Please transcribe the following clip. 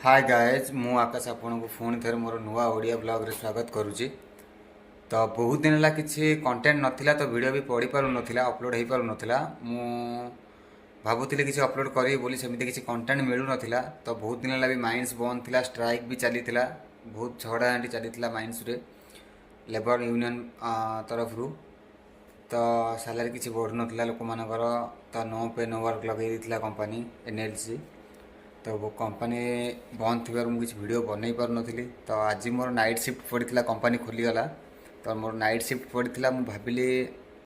Hi guys मु आकाश आपन को फोन थे मोर नुआ ओडिया ब्लॉग रे स्वागत करुच्ची। तो बहुत दिन है किसी कंटेंट नथिला तो वीडियो भी पढ़ी पार नाला अपलोड हो पार नाला मु भावुली किसी अपलोड करी बोली सेमती किसी कंटेंट मिलू नाला। तो बहुत दिन है भी माइंस बंद थिला, स्ट्राइक भी चली बहुत झगड़ा झाँटी चली माइंस रे लेबर यूनियन तरफ रू। तो सालारी किसी बढ़ु नाला लोक मानकर तो नो पे नो वर्क लगे कंपनी एनएलसी। तो वो कंपनी बंद थी मुझे वीडियो बनई पार नी। तो आज मोर नाइट शिफ्ट पड़ा कंपनी खोलीगला तो मोर नाइट शिफ्ट पड़ा मुझे भाविली